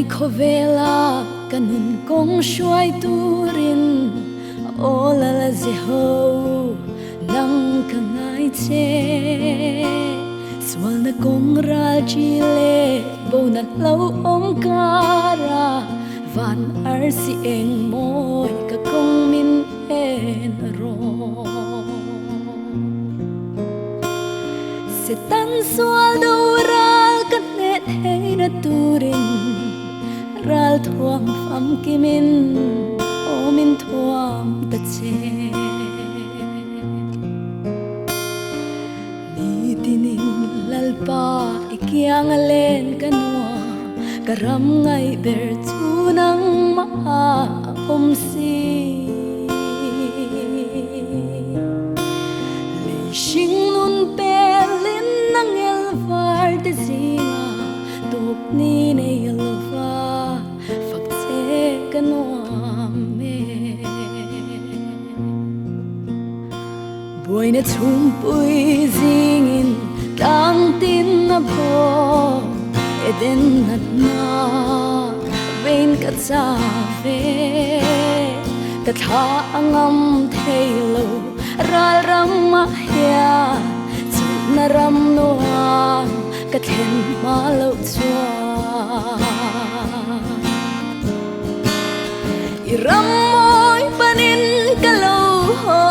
Khovela kanun kong shuai turin ola la zeho nang kangai che swal na kong rajile bo na lau om kara van arsi eng moi ka kong min en ro se tan swal do ral kan net hey na turin ral thuam pham kimin o min thuam ta che ni tinin lalpa ikyang alen kanwa karam ngai ber chu nang ma om si le shing nun pelin nang el var de zinga tok ni ne yalva Boy na tumpuy zingin kang tin na bo eden nat na vein ka ve katha angam thelo ral ram ma hya chu na ram no ka then ma lo chwa Ram moi panin kalo ho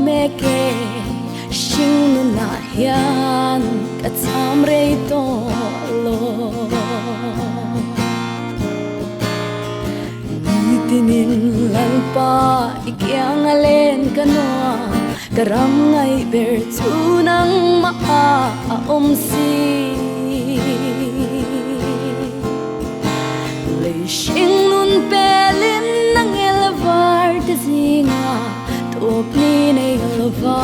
meke shing na hian katsam re to lo nitinin lalpa ikyang alen kanwa karam ngai ber chu nang ma om si le shing nun pelin nang elvar te zinga top ni nei lova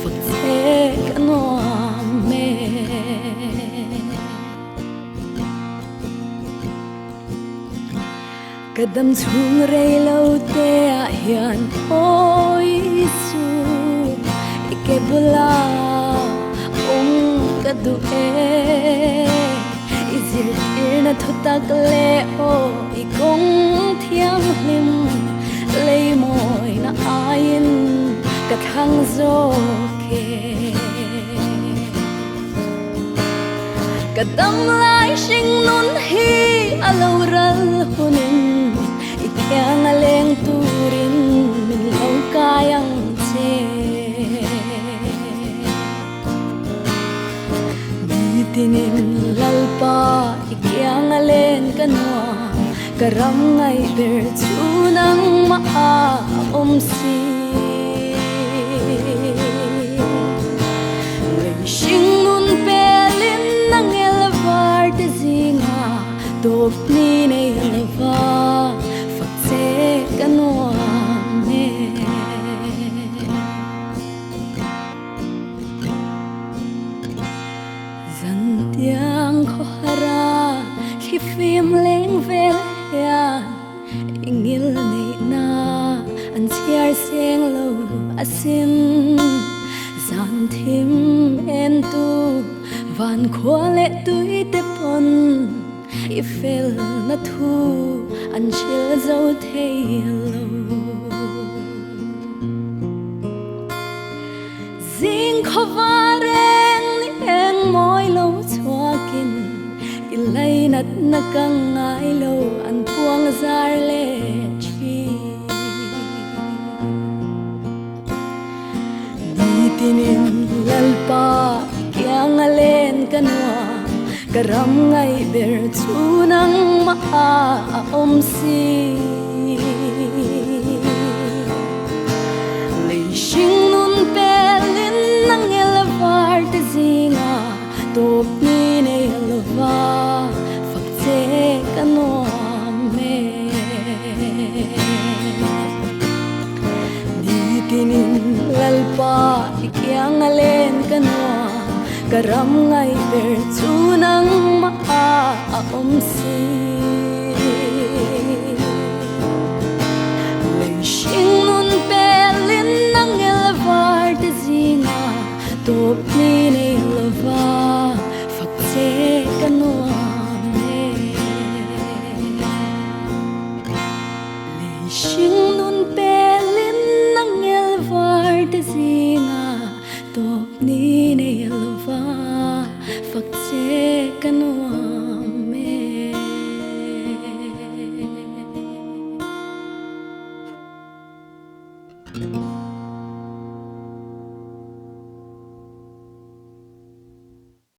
fakse kano me kadam chung rei lo te a hian oi su ikebula kadu izir irna thotak le o ikong thiam hlim lei moi na ain kathang zo ke kadam lai shing nun hi aloral hunin ikyang aleng turin min lo kayang che tinin lalpa ikyang alen kanwa karam ngai ber chu nang ma om si le shing nun pelin nang elvar te zinga top ni nei lava fakse kanwa me Yang ko hara khi phim leng vel ya ingil nei na an chiar seng lo asin zan thim en tu van khole tui te pon I fel na thu an chil zo thei lo zing khovareng ni eng moi lo chwakin ilai nat na kangai lo an puang zar le chi nitinin lalpa kyang alen kanwa karam ngai ber chu nang ma om si le shing nun pelin nang elvar te zinga top ni nei lova fakse kano me nitinin lalpa ikyang alen kanwa karam ngai ber chu nang ma om si